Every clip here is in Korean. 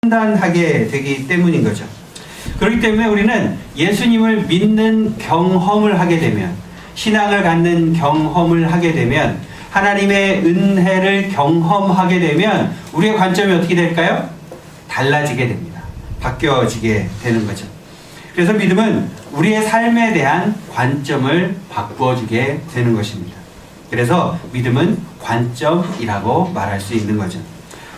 판단하게 되기 때문인 거죠. 그렇기 때문에 우리는 예수님을 믿는 경험을 하게 되면, 신앙을 갖는 경험을 하게 되면, 하나님의 은혜를 경험하게 되면 우리의 관점이 어떻게 될까요? 달라지게 됩니다. 바뀌어지게 되는 거죠. 그래서 믿음은 우리의 삶에 대한 관점을 바꾸어주게 되는 것입니다. 그래서 믿음은 관점이라고 말할 수 있는 거죠.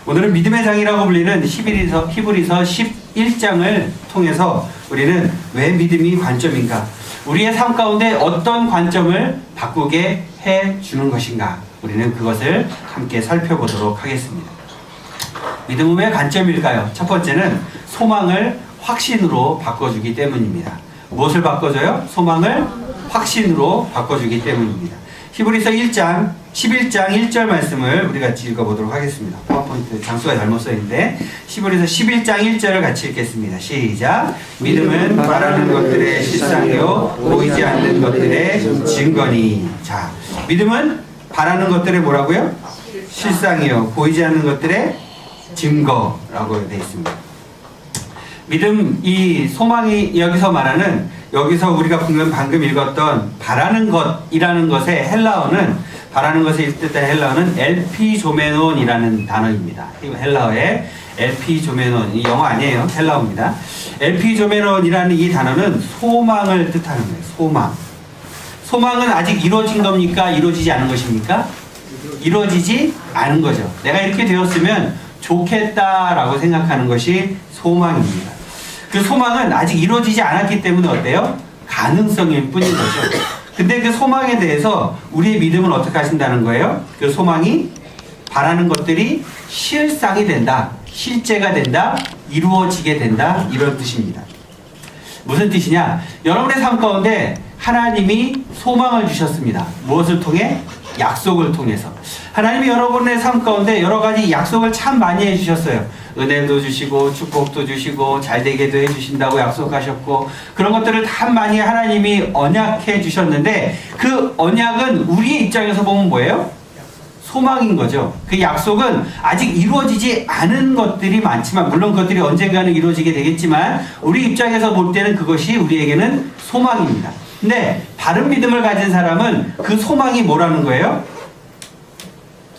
오늘은 믿음의 장이라고 불리는 히브리서 11장을 통해서 우리는 왜 믿음이 관점인가, 우리의 삶 가운데 어떤 관점을 바꾸게 해주는 것인가, 우리는 그것을 함께 살펴보도록 하겠습니다. 믿음은 왜 관점일까요? 첫 번째는 소망을 확신으로 바꿔주기 때문입니다. 무엇을 바꿔줘요? 소망을 확신으로 바꿔주기 때문입니다. 히브리서 11장 1절 말씀을 우리 같이 읽어보도록 하겠습니다. 파워포인트 장수가 잘못 써있는데 히브리서 11장 1절을 같이 읽겠습니다. 시작. 믿음은 바라는 것들의 실상이요 보이지 않는 것들의 증거니. 자, 믿음은 바라는 것들의 뭐라고요? 실상이요 보이지 않는 것들의 증거라고 되어 있습니다. 믿음, 이 소망이 여기서 말하는, 여기서 우리가 방금 읽었던 바라는 것이라는 것의 헬라어는, 바라는 것의 뜻의 헬라어는 엘피조메논이라는 단어입니다. 헬라어의 엘피조메논, 이 영어 아니에요. 헬라어입니다. 엘피조메논이라는 이 단어는 소망을 뜻하는 거예요. 소망. 소망은 아직 이루어진 겁니까? 이루어지지 않은 것입니까? 이루어지지 않은 거죠. 내가 이렇게 되었으면 좋겠다라고 생각하는 것이 소망입니다. 그 소망은 아직 이루어지지 않았기 때문에 어때요? 가능성일 뿐인 거죠. 근데 그 소망에 대해서 우리의 믿음은 어떻게 하신다는 거예요? 그 소망이 바라는 것들이 실상이 된다, 실제가 된다, 이루어지게 된다, 이런 뜻입니다. 무슨 뜻이냐? 여러분의 삶 가운데 하나님이 소망을 주셨습니다. 무엇을 통해? 약속을 통해서. 하나님이 여러분의 삶 가운데 여러 가지 약속을 참 많이 해주셨어요. 은혜도 주시고 축복도 주시고 잘되게도 해주신다고 약속하셨고, 그런 것들을 참 많이 하나님이 언약해 주셨는데, 그 언약은 우리의 입장에서 보면 뭐예요? 소망인 거죠. 그 약속은 아직 이루어지지 않은 것들이 많지만, 물론 그것들이 언젠가는 이루어지게 되겠지만 우리 입장에서 볼 때는 그것이 우리에게는 소망입니다. 근데 바른 믿음을 가진 사람은 그 소망이 뭐라는 거예요?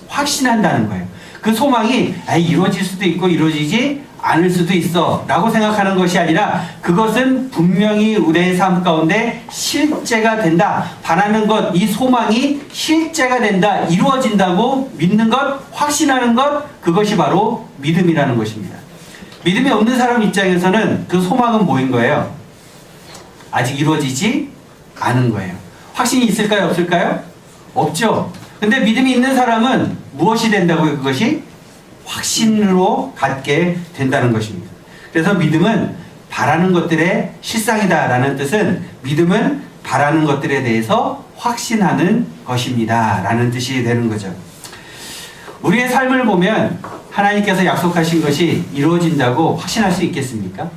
확신한다는 거예요. 그 소망이 이루어질 수도 있고 이루어지지 않을 수도 있어 라고 생각하는 것이 아니라, 그것은 분명히 우리의 삶 가운데 실제가 된다, 바라는 것, 이 소망이 실제가 된다, 이루어진다고 믿는 것, 확신하는 것, 그것이 바로 믿음이라는 것입니다. 믿음이 없는 사람 입장에서는 그 소망은 뭐인 거예요? 아직 이루어지지 않은 거예요. 확신이 있을까요? 없을까요? 없죠. 근데 믿음이 있는 사람은 무엇이 된다고요? 그것이 확신으로 갖게 된다는 것입니다. 그래서 믿음은 바라는 것들의 실상이다라는 뜻은, 믿음은 바라는 것들에 대해서 확신하는 것입니다 라는 뜻이 되는 거죠. 우리의 삶을 보면 하나님께서 약속하신 것이 이루어진다고 확신할 수 있겠습니까?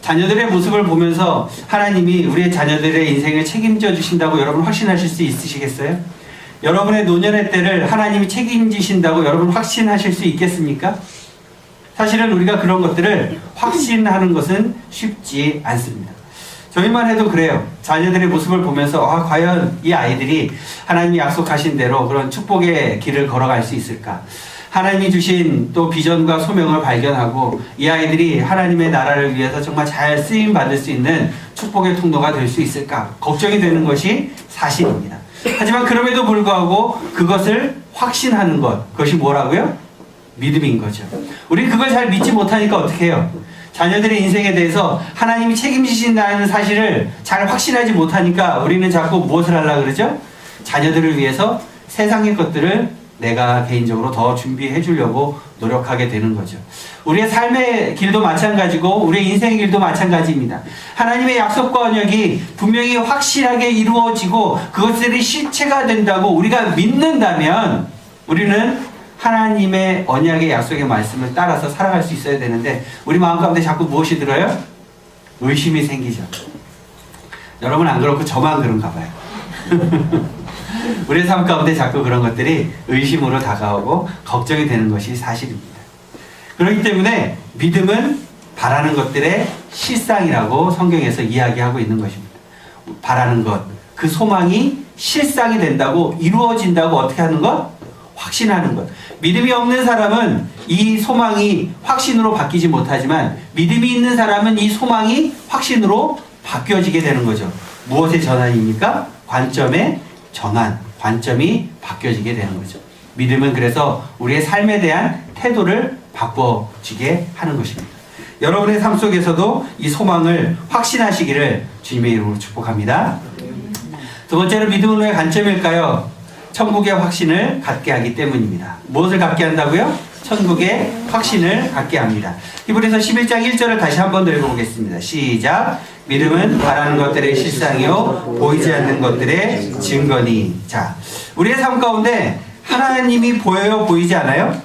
자녀들의 모습을 보면서 하나님이 우리의 자녀들의 인생을 책임져 주신다고 여러분 확신하실 수 있으시겠어요? 여러분의 노년의 때를 하나님이 책임지신다고 여러분 확신하실 수 있겠습니까? 사실은 우리가 그런 것들을 확신하는 것은 쉽지 않습니다. 저희만 해도 그래요. 자녀들의 모습을 보면서 과연 이 아이들이 하나님이 약속하신 대로 그런 축복의 길을 걸어갈 수 있을까? 하나님이 주신 또 비전과 소명을 발견하고 이 아이들이 하나님의 나라를 위해서 정말 잘 쓰임 받을 수 있는 축복의 통로가 될 수 있을까? 걱정이 되는 것이 사실입니다. 하지만 그럼에도 불구하고 그것을 확신하는 것, 그것이 뭐라고요? 믿음인 거죠. 우리 그걸 잘 믿지 못하니까 어떻게 해요? 자녀들의 인생에 대해서 하나님이 책임지신다는 사실을 잘 확신하지 못하니까 우리는 자꾸 무엇을 하려고 그러죠? 자녀들을 위해서 세상의 것들을 내가 개인적으로 더 준비해 주려고 노력하게 되는 거죠. 우리의 삶의 길도 마찬가지고 우리의 인생의 길도 마찬가지입니다. 하나님의 약속과 언약이 분명히 확실하게 이루어지고 그것들이 실체가 된다고 우리가 믿는다면, 우리는 하나님의 언약의 약속의 말씀을 따라서 살아갈 수 있어야 되는데, 우리 마음 가운데 자꾸 무엇이 들어요? 의심이 생기죠. 여러분 안 그렇고 저만 그런가 봐요. 우리의 삶 가운데 자꾸 그런 것들이 의심으로 다가오고 걱정이 되는 것이 사실입니다. 그렇기 때문에 믿음은 바라는 것들의 실상이라고 성경에서 이야기하고 있는 것입니다. 바라는 것, 그 소망이 실상이 된다고, 이루어진다고 어떻게 하는 것? 확신하는 것. 믿음이 없는 사람은 이 소망이 확신으로 바뀌지 못하지만 믿음이 있는 사람은 이 소망이 확신으로 바뀌어지게 되는 거죠. 무엇의 전환입니까? 관점의 전환, 관점이 바뀌어지게 되는 거죠. 믿음은 그래서 우리의 삶에 대한 태도를 바꿔지게 하는 것입니다. 여러분의 삶 속에서도 이 소망을 확신하시기를 주님의 이름으로 축복합니다. 두 번째로 믿음은 왜 관점일까요? 천국의 확신을 갖게 하기 때문입니다. 무엇을 갖게 한다고요? 천국의 확신을 갖게 합니다. 히브리서 11장 1절을 다시 한 번 더 읽어보겠습니다. 시작. 믿음은 바라는 것들의 실상이요 보이지 않는 것들의 증거니. 자, 우리의 삶 가운데 하나님이 보여요? 보이지 않아요?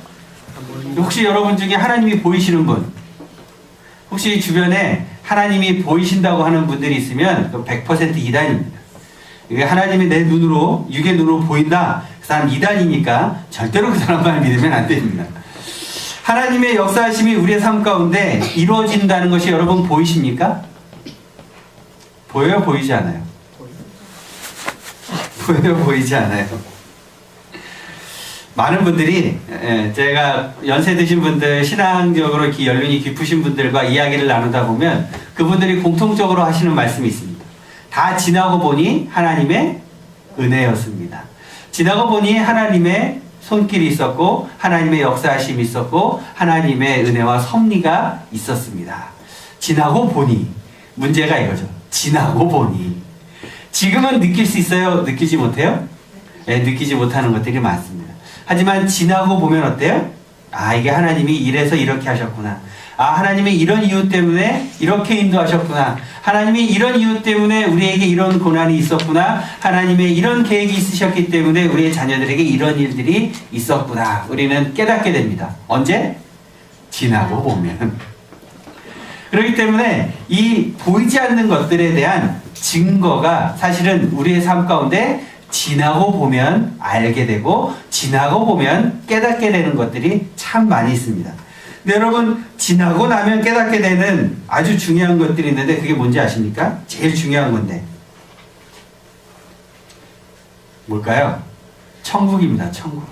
혹시 여러분 중에 하나님이 보이시는 분? 혹시 주변에 하나님이 보이신다고 하는 분들이 있으면 100% 이단입니다. 이게 하나님이 내 눈으로, 육의 눈으로 보인다. 그 사람 이단이니까 절대로 그 사람 말 믿으면 안 됩니다. 하나님의 역사하심이 우리의 삶 가운데 이루어진다는 것이 여러분 보이십니까? 보여요? 보이지 않아요? 보여요? 보이지 않아요? 많은 분들이, 제가 연세 드신 분들, 신앙적으로 이렇게 연륜이 깊으신 분들과 이야기를 나누다 보면 그분들이 공통적으로 하시는 말씀이 있습니다. 다 지나고 보니 하나님의 은혜였습니다. 지나고 보니 하나님의 손길이 있었고 하나님의 역사하심이 있었고 하나님의 은혜와 섭리가 있었습니다. 지나고 보니, 문제가 이거죠. 지나고 보니 지금은 느낄 수 있어요? 느끼지 못해요? 네, 느끼지 못하는 것들이 많습니다. 하지만 지나고 보면 어때요? 아, 이게 하나님이 이래서 이렇게 하셨구나. 아, 하나님이 이런 이유 때문에 이렇게 인도하셨구나. 하나님이 이런 이유 때문에 우리에게 이런 고난이 있었구나. 하나님의 이런 계획이 있으셨기 때문에 우리의 자녀들에게 이런 일들이 있었구나. 우리는 깨닫게 됩니다. 언제? 지나고 보면. 그렇기 때문에 이 보이지 않는 것들에 대한 증거가 사실은 우리의 삶 가운데 지나고 보면 알게 되고 지나고 보면 깨닫게 되는 것들이 참 많이 있습니다. 근데 여러분, 지나고 나면 깨닫게 되는 아주 중요한 것들이 있는데 그게 뭔지 아십니까? 제일 중요한 건데 뭘까요? 천국입니다. 천국.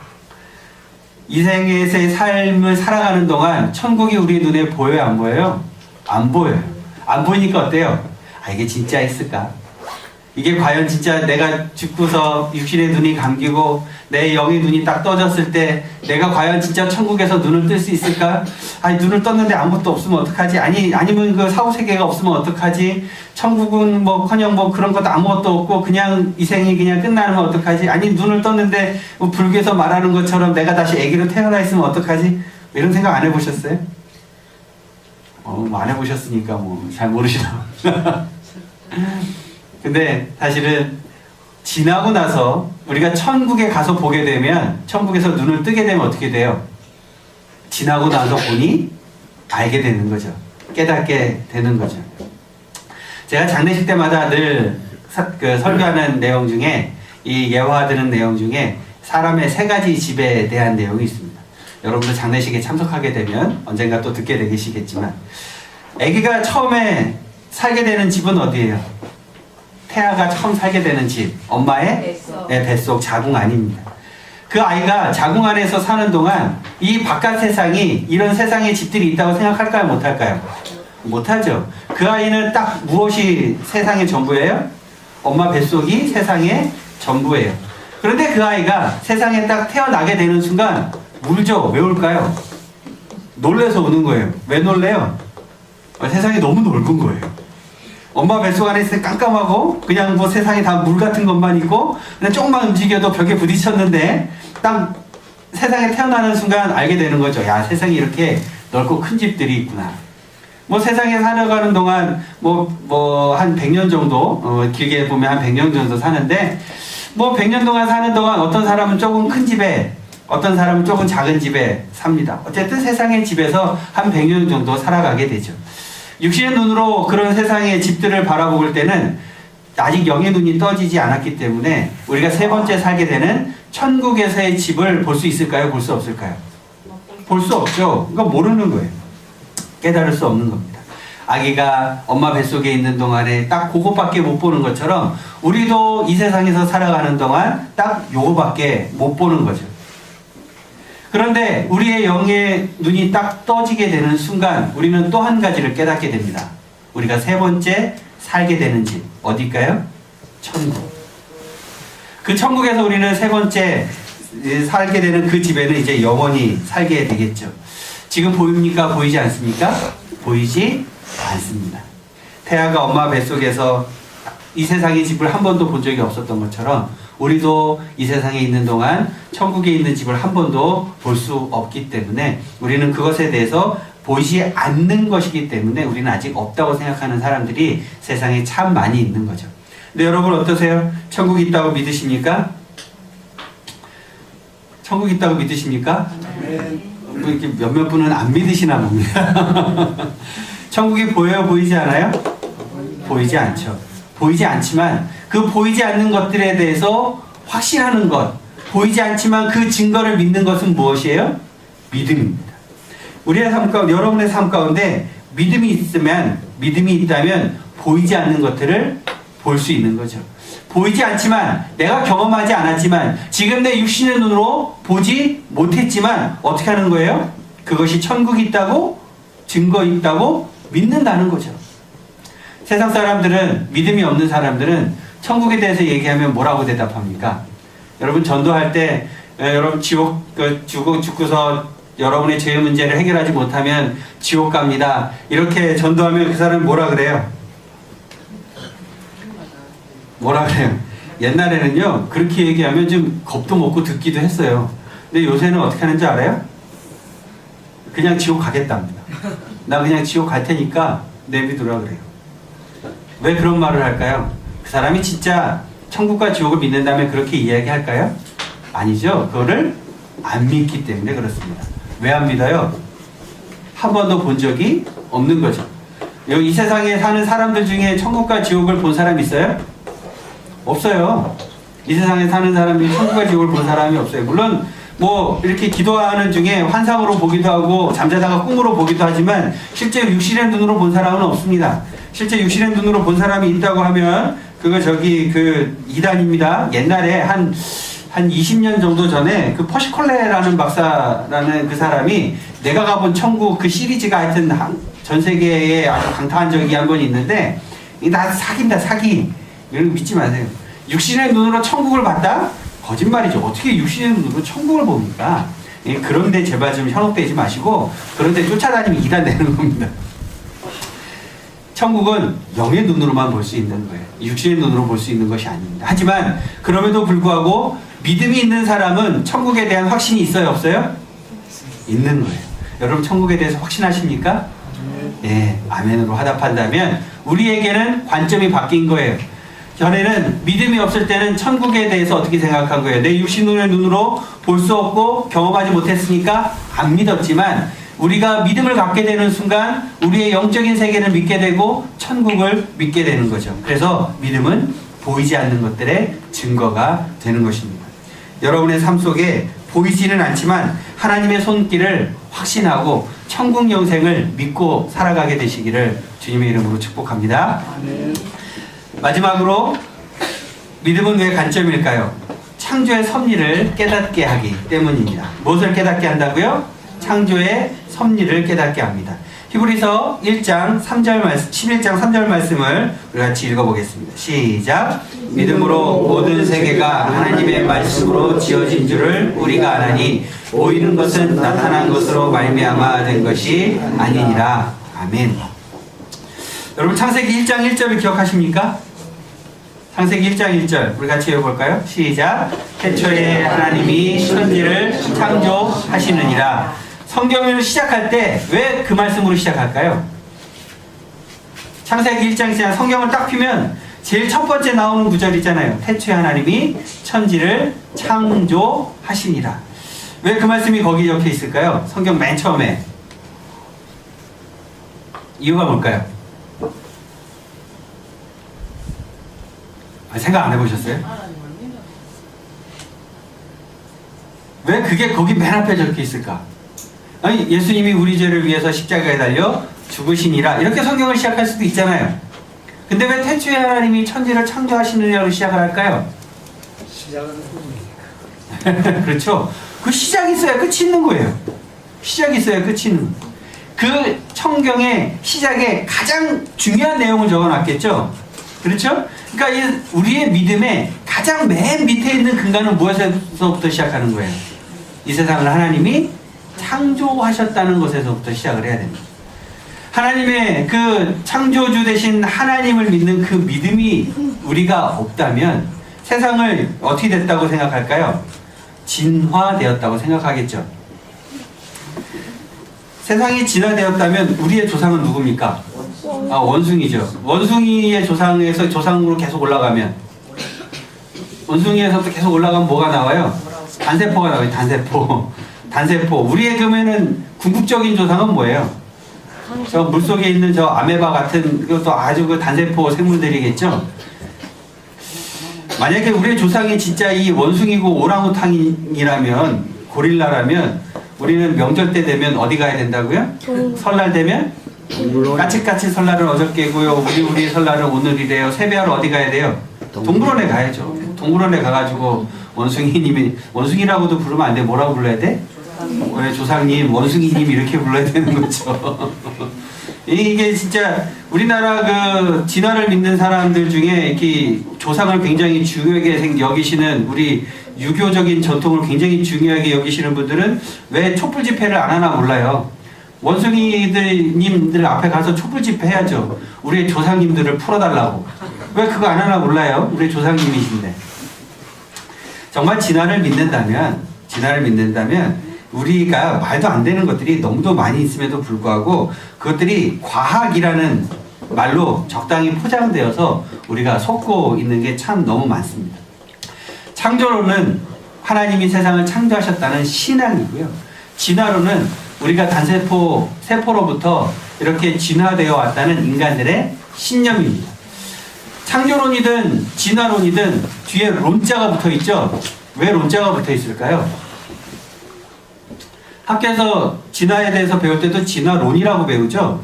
이 생에서의 삶을 살아가는 동안 천국이 우리 눈에 보여요? 안 보여요? 안 보여요. 안 보이니까 어때요? 아, 이게 진짜 있을까? 이게 과연 진짜 내가 죽고서 육신의 눈이 감기고 내 영의 눈이 딱 떠졌을 때 내가 과연 진짜 천국에서 눈을 뜰 수 있을까? 아니, 눈을 떴는데 아무것도 없으면 어떡하지? 아니면 그 사후세계가 없으면 어떡하지? 천국은 커녕 그런 것도 아무것도 없고 그냥 이 생이 그냥 끝나면 어떡하지? 아니, 눈을 떴는데 불교에서 말하는 것처럼 내가 다시 아기로 태어나 있으면 어떡하지? 이런 생각 안 해보셨어요? 안 해보셨으니까 잘 모르시나. 근데 사실은 지나고 나서 우리가 천국에 가서 보게 되면, 천국에서 눈을 뜨게 되면 어떻게 돼요? 지나고 나서 보니 알게 되는 거죠. 깨닫게 되는 거죠. 제가 장례식 때마다 늘 설교하는 내용 중에, 이 예화드는 내용 중에 사람의 세 가지 집에 대한 내용이 있습니다. 여러분들 장례식에 참석하게 되면 언젠가 또 듣게 되시겠지만, 아기가 처음에 살게 되는 집은 어디예요? 태아가 처음 살게 되는 집, 엄마의 뱃속, 자궁 안입니다. 그 아이가 자궁 안에서 사는 동안 이 바깥 세상이, 이런 세상에 집들이 있다고 생각할까요? 못할까요? 못하죠. 그 아이는 딱 무엇이 세상의 전부예요? 엄마 뱃속이 세상의 전부예요. 그런데 그 아이가 세상에 딱 태어나게 되는 순간 울죠. 왜 울까요? 놀래서 우는 거예요. 왜 놀래요? 세상이 너무 넓은 거예요. 엄마 뱃속 안에 있을 때 깜깜하고 그냥 세상에 다 물 같은 것만 있고 그냥 조금만 움직여도 벽에 부딪혔는데 딱 세상에 태어나는 순간 알게 되는 거죠. 야, 세상에 이렇게 넓고 큰 집들이 있구나. 세상에 살아가는 동안 한 100년 정도, 길게 보면 한 100년 정도 사는데 100년 동안 사는 동안 어떤 사람은 조금 큰 집에, 어떤 사람은 조금 작은 집에 삽니다. 어쨌든 세상의 집에서 한 100년 정도 살아가게 되죠. 육신의 눈으로 그런 세상의 집들을 바라볼 때는 아직 영의 눈이 떠지지 않았기 때문에 우리가 세 번째 살게 되는 천국에서의 집을 볼 수 있을까요? 볼 수 없을까요? 볼 수 없죠. 그러니까 모르는 거예요. 깨달을 수 없는 겁니다. 아기가 엄마 뱃속에 있는 동안에 딱 그것밖에 못 보는 것처럼 우리도 이 세상에서 살아가는 동안 딱 요거밖에 못 보는 거죠. 그런데 우리의 영의 눈이 딱 떠지게 되는 순간 우리는 또 한 가지를 깨닫게 됩니다. 우리가 세 번째 살게 되는 집 어딜까요? 천국. 그 천국에서 우리는 세 번째 살게 되는 그 집에는 이제 영원히 살게 되겠죠. 지금 보입니까? 보이지 않습니까? 보이지 않습니다. 태아가 엄마 뱃속에서 이 세상의 집을 한 번도 본 적이 없었던 것처럼 우리도 이 세상에 있는 동안 천국에 있는 집을 한 번도 볼 수 없기 때문에 우리는 그것에 대해서 보이지 않는 것이기 때문에 우리는 아직 없다고 생각하는 사람들이 세상에 참 많이 있는 거죠. 근데 여러분 어떠세요? 천국이 있다고 믿으십니까? 천국이 있다고 믿으십니까? 뭐 이렇게 몇몇 분은 안 믿으시나 봅니다. 천국이 보여요? 보이지 않아요? 보이지 않죠. 보이지 않지만 그 보이지 않는 것들에 대해서 확신하는 것, 보이지 않지만 그 증거를 믿는 것은 무엇이에요? 믿음입니다. 우리의 삶 가운데, 여러분의 삶 가운데 믿음이 있다면 보이지 않는 것들을 볼 수 있는 거죠. 보이지 않지만 내가 경험하지 않았지만 지금 내 육신의 눈으로 보지 못했지만 어떻게 하는 거예요? 그것이 천국이 있다고 증거 있다고 믿는다는 거죠. 세상 사람들은 믿음이 없는 사람들은 천국에 대해서 얘기하면 뭐라고 대답합니까? 여러분 전도할 때 여러분 지옥 죽고서 여러분의 죄 문제를 해결하지 못하면 지옥 갑니다. 이렇게 전도하면 그 사람은 뭐라 그래요? 뭐라 그래요? 옛날에는요 그렇게 얘기하면 좀 겁도 먹고 듣기도 했어요. 근데 요새는 어떻게 하는지 알아요? 그냥 지옥 가겠답니다. 나 그냥 지옥 갈 테니까 내비두라 그래요. 왜 그런 말을 할까요? 그 사람이 진짜 천국과 지옥을 믿는다면 그렇게 이야기할까요? 아니죠. 그거를 안 믿기 때문에 그렇습니다. 왜 안 믿어요? 한 번도 본 적이 없는 거죠. 여기 이 세상에 사는 사람들 중에 천국과 지옥을 본 사람 있어요? 없어요. 이 세상에 사는 사람이 천국과 지옥을 본 사람이 없어요. 물론 뭐 이렇게 기도하는 중에 환상으로 보기도 하고 잠자다가 꿈으로 보기도 하지만 실제 육신의 눈으로 본 사람은 없습니다. 실제 육신의 눈으로 본 사람이 있다고 하면 그거 그 이단입니다. 옛날에 한 20년 정도 전에 그 퍼시콜레라는 박사라는 그 사람이 내가 가본 천국 그 시리즈가 하여튼 전 세계에 아주 강타한 적이 한 번 있는데 나 사기다 사기. 이런 거 믿지 마세요. 육신의 눈으로 천국을 봤다? 거짓말이죠. 어떻게 육신의 눈으로 천국을 봅니까? 그런데 제발 좀 현혹되지 마시고 그런데 쫓아다니면 이단 되는 겁니다. 천국은 영의 눈으로만 볼 수 있는 거예요. 육신의 눈으로 볼 수 있는 것이 아닙니다. 하지만 그럼에도 불구하고 믿음이 있는 사람은 천국에 대한 확신이 있어요? 없어요? 있는 거예요. 여러분 천국에 대해서 확신하십니까? 네, 아멘으로 화답한다면 우리에게는 관점이 바뀐 거예요. 전에는 믿음이 없을 때는 천국에 대해서 어떻게 생각한 거예요? 내 육신의 눈으로 볼 수 없고 경험하지 못했으니까 안 믿었지만 우리가 믿음을 갖게 되는 순간 우리의 영적인 세계를 믿게 되고 천국을 믿게 되는 거죠. 그래서 믿음은 보이지 않는 것들의 증거가 되는 것입니다. 여러분의 삶 속에 보이지는 않지만 하나님의 손길을 확신하고 천국 영생을 믿고 살아가게 되시기를 주님의 이름으로 축복합니다. 마지막으로 믿음은 왜 관점일까요? 창조의 섭리를 깨닫게 하기 때문입니다. 무엇을 깨닫게 한다고요? 창조의 섭리를 깨닫게 합니다. 히브리서 1장 3절 말씀, 11장 3절 말씀을 우리 같이 읽어보겠습니다. 시작. 믿음으로 모든 세계가 하나님의 말씀으로 지어진 줄을 우리가 아나니 보이는 것은 나타난 것으로 말미암아 된 것이 아니니라. 아멘. 여러분 창세기 1장 1절을 기억하십니까? 창세기 1장 1절 우리 같이 읽어볼까요? 시작. 태초에 하나님이 천지를 창조하시느니라. 성경을 시작할 때 왜 그 말씀으로 시작할까요? 창세기 1장 1장 성경을 딱 펴면 제일 첫 번째 나오는 구절 있잖아요. 태초에 하나님이 천지를 창조하시니라. 왜 그 말씀이 거기 적혀 있을까요? 성경 맨 처음에. 이유가 뭘까요? 생각 안 해보셨어요? 왜 그게 거기 맨 앞에 적혀 있을까? 아니, 예수님이 우리 죄를 위해서 십자가에 달려 죽으시니라. 이렇게 성경을 시작할 수도 있잖아요. 근데 왜 태초에 하나님이 천지를 창조하시느냐로 시작을 할까요? 시작은 꿈이니까. 그렇죠. 그 시작이 있어야 끝이 있는 거예요. 시작이 있어야 끝이 있는 거예요. 그 성경의 시작에 가장 중요한 내용을 적어놨겠죠. 그렇죠? 그러니까 우리의 믿음의 가장 맨 밑에 있는 근간은 무엇에서부터 시작하는 거예요? 이 세상을 하나님이 창조하셨다는 것에서부터 시작을 해야 됩니다. 하나님의 그 창조주 되신 하나님을 믿는 그 믿음이 우리가 없다면 세상을 어떻게 됐다고 생각할까요? 진화되었다고 생각하겠죠. 세상이 진화되었다면 우리의 조상은 누굽니까? 원숭이죠. 원숭이의 조상에서 조상으로 계속 올라가면, 원숭이에서부터 계속 올라가면 뭐가 나와요? 단세포가 나와요. 단세포. 우리의 그러면은 궁극적인 조상은 뭐예요? 저 물속에 있는 저 아메바 같은 그것도 아주 그 단세포 생물들이겠죠. 만약에 우리의 조상이 진짜 이 원숭이고 오랑우탕이라면, 고릴라라면 우리는 명절 때 되면 어디 가야 된다고요? 설날 되면 까치까치 설날은 어저께고요. 우리 설날은 오늘이래요. 세배하러 어디 가야 돼요? 동물원에 가야죠. 동물원에 가가지고 원숭이라고도 부르면 안 돼. 뭐라고 불러야 돼? 왜 조상님, 원숭이님 이렇게 불러야 되는 거죠. 이게 진짜 우리나라 그 진화를 믿는 사람들 중에 이렇게 조상을 굉장히 중요하게 여기시는, 우리 유교적인 전통을 굉장히 중요하게 여기시는 분들은 왜 촛불 집회를 안 하나 몰라요. 원숭이님들 앞에 가서 촛불 집회 해야죠. 우리의 조상님들을 풀어달라고. 왜 그거 안 하나 몰라요? 우리 조상님이신데. 정말 진화를 믿는다면 우리가 말도 안 되는 것들이 너무도 많이 있음에도 불구하고 그것들이 과학이라는 말로 적당히 포장되어서 우리가 속고 있는 게 참 너무 많습니다. 창조로는 하나님이 세상을 창조하셨다는 신앙이고요. 진화로는 우리가 세포로부터 이렇게 진화되어 왔다는 인간들의 신념입니다. 창조론이든 진화론이든 뒤에 론자가 붙어 있죠. 왜 론자가 붙어 있을까요? 학교에서 진화에 대해서 배울 때도 진화론이라고 배우죠.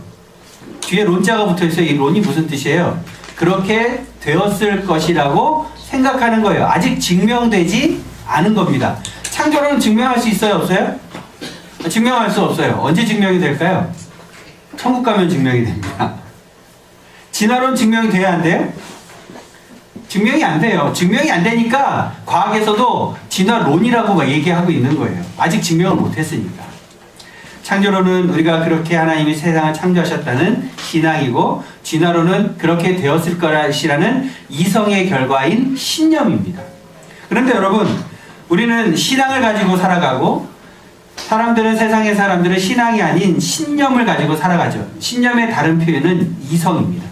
뒤에 론자가 붙어 있어요. 이 론이 무슨 뜻이에요? 그렇게 되었을 것이라고 생각하는 거예요. 아직 증명되지 않은 겁니다. 창조론은 증명할 수 있어요? 없어요? 증명할 수 없어요. 언제 증명이 될까요? 천국 가면 증명이 됩니다. 진화론 증명이 돼야 안 돼요? 증명이 안 돼요. 증명이 안 되니까 과학에서도 진화론이라고 막 얘기하고 있는 거예요. 아직 증명을 못했으니까. 창조론은 우리가 그렇게 하나님이 세상을 창조하셨다는 신앙이고, 진화론은 그렇게 되었을 것이라는 이성의 결과인 신념입니다. 그런데 여러분, 우리는 신앙을 가지고 살아가고, 세상의 사람들은 신앙이 아닌 신념을 가지고 살아가죠. 신념의 다른 표현은 이성입니다.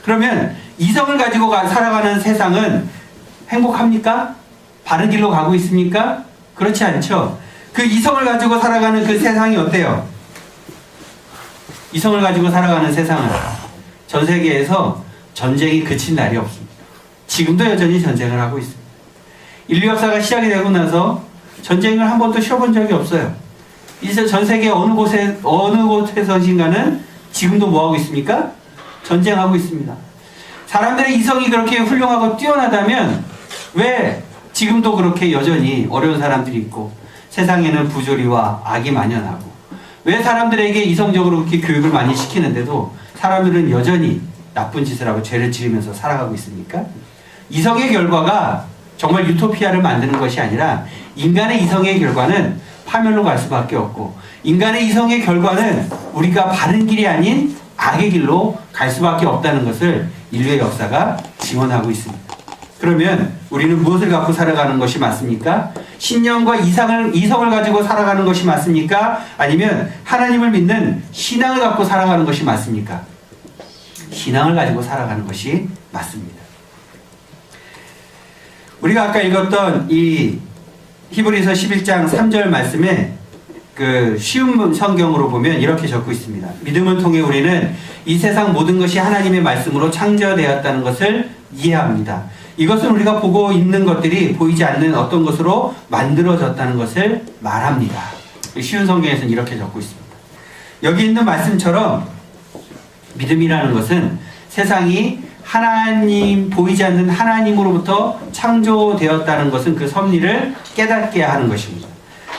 그러면 이성을 가지고 살아가는 세상은 행복합니까? 바른 길로 가고 있습니까? 그렇지 않죠. 그 이성을 가지고 살아가는 그 세상이 어때요? 이성을 가지고 살아가는 세상은 전 세계에서 전쟁이 그친 날이 없습니다. 지금도 여전히 전쟁을 하고 있습니다. 인류 역사가 시작이 되고 나서 전쟁을 한 번도 쉬어본 적이 없어요. 이제 전 세계 어느 곳에서인가는 지금도 뭐하고 있습니까? 전쟁하고 있습니다. 사람들의 이성이 그렇게 훌륭하고 뛰어나다면 왜 지금도 그렇게 여전히 어려운 사람들이 있고 세상에는 부조리와 악이 만연하고, 왜 사람들에게 이성적으로 그렇게 교육을 많이 시키는데도 사람들은 여전히 나쁜 짓을 하고 죄를 지으면서 살아가고 있습니까? 이성의 결과가 정말 유토피아를 만드는 것이 아니라 인간의 이성의 결과는 파멸로 갈 수밖에 없고, 인간의 이성의 결과는 우리가 바른 길이 아닌 악의 길로 갈 수밖에 없다는 것을 인류의 역사가 증언하고 있습니다. 그러면 우리는 무엇을 갖고 살아가는 것이 맞습니까? 신념과 이성을 가지고 살아가는 것이 맞습니까? 아니면 하나님을 믿는 신앙을 갖고 살아가는 것이 맞습니까? 신앙을 가지고 살아가는 것이 맞습니다. 우리가 아까 읽었던 이 히브리서 11장 3절 말씀에 그 쉬운 성경으로 보면 이렇게 적고 있습니다. 믿음을 통해 우리는 이 세상 모든 것이 하나님의 말씀으로 창조되었다는 것을 이해합니다. 이것은 우리가 보고 있는 것들이 보이지 않는 어떤 것으로 만들어졌다는 것을 말합니다. 쉬운 성경에서는 이렇게 적고 있습니다. 여기 있는 말씀처럼 믿음이라는 것은 세상이 하나님, 보이지 않는 하나님으로부터 창조되었다는 것은 그 섭리를 깨닫게 하는 것입니다.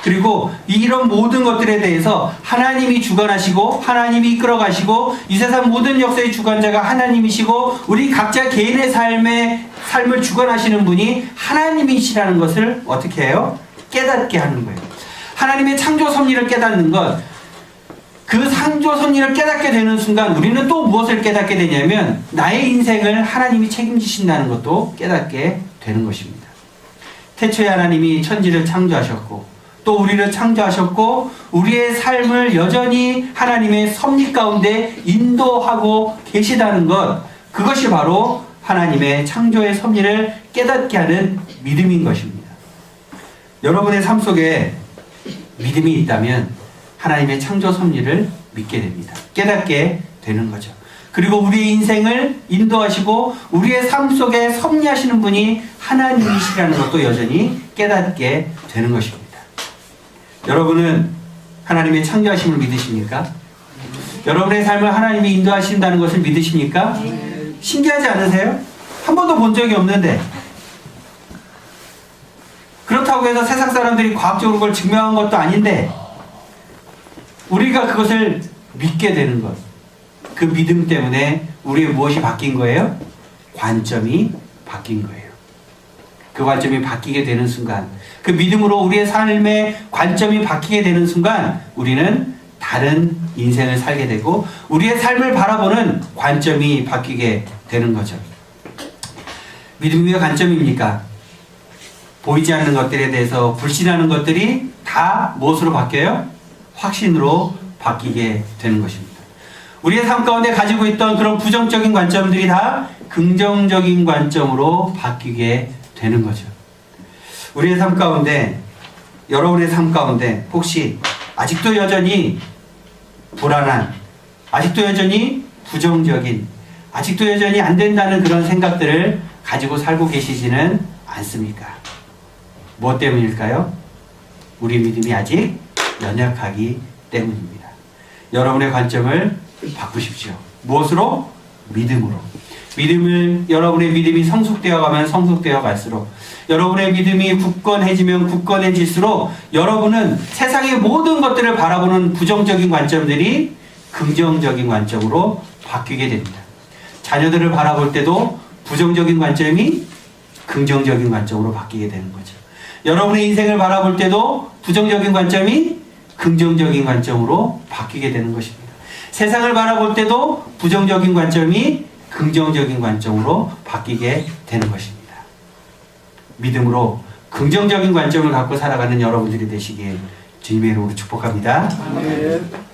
그리고 이런 모든 것들에 대해서 하나님이 주관하시고 하나님이 이끌어가시고 이 세상 모든 역사의 주관자가 하나님이시고 우리 각자 개인의 삶을 주관하시는 분이 하나님이시라는 것을 어떻게 해요? 깨닫게 하는 거예요. 하나님의 창조 섭리를 깨닫는 것, 그 창조 섭리를 깨닫게 되는 순간 우리는 또 무엇을 깨닫게 되냐면 나의 인생을 하나님이 책임지신다는 것도 깨닫게 되는 것입니다. 태초에 하나님이 천지를 창조하셨고 또 우리를 창조하셨고 우리의 삶을 여전히 하나님의 섭리 가운데 인도하고 계시다는 것, 그것이 바로 하나님의 창조의 섭리를 깨닫게 하는 믿음인 것입니다. 여러분의 삶 속에 믿음이 있다면 하나님의 창조 섭리를 믿게 됩니다. 깨닫게 되는 거죠. 그리고 우리의 인생을 인도하시고 우리의 삶 속에 섭리하시는 분이 하나님이시라는 것도 여전히 깨닫게 되는 것입니다. 여러분은 하나님의 창조하심을 믿으십니까? 여러분의 삶을 하나님이 인도하신다는 것을 믿으십니까? 신기하지 않으세요? 한 번도 본 적이 없는데, 그렇다고 해서 세상 사람들이 과학적으로 그걸 증명한 것도 아닌데 우리가 그것을 믿게 되는 것, 그 믿음 때문에 우리의 무엇이 바뀐 거예요? 관점이 바뀐 거예요. 그 관점이 바뀌게 되는 순간, 그 믿음으로 우리의 삶의 관점이 바뀌게 되는 순간 우리는 다른 인생을 살게 되고 우리의 삶을 바라보는 관점이 바뀌게 되는 거죠. 믿음이 왜 관점입니까? 보이지 않는 것들에 대해서 불신하는 것들이 다 무엇으로 바뀌어요? 확신으로 바뀌게 되는 것입니다. 우리의 삶 가운데 가지고 있던 그런 부정적인 관점들이 다 긍정적인 관점으로 바뀌게 되는 거죠. 우리의 삶 가운데, 여러분의 삶 가운데 혹시 아직도 여전히 불안한, 아직도 여전히 부정적인, 아직도 여전히 안 된다는 그런 생각들을 가지고 살고 계시지는 않습니까? 무엇 때문일까요? 우리 믿음이 아직 연약하기 때문입니다. 여러분의 관점을 바꾸십시오. 무엇으로? 믿음으로. 여러분의 믿음이 성숙되어 가면 성숙되어 갈수록, 여러분의 믿음이 굳건해지면 굳건해질수록 여러분은 세상의 모든 것들을 바라보는 부정적인 관점들이 긍정적인 관점으로 바뀌게 됩니다. 자녀들을 바라볼 때도 부정적인 관점이 긍정적인 관점으로 바뀌게 되는 거죠. 여러분의 인생을 바라볼 때도 부정적인 관점이 긍정적인 관점으로 바뀌게 되는 것입니다. 세상을 바라볼 때도 부정적인 관점이 긍정적인 관점으로 바뀌게 되는 것입니다. 믿음으로 긍정적인 관점을 갖고 살아가는 여러분들이 되시길 주님의 이름으로 축복합니다. 아멘.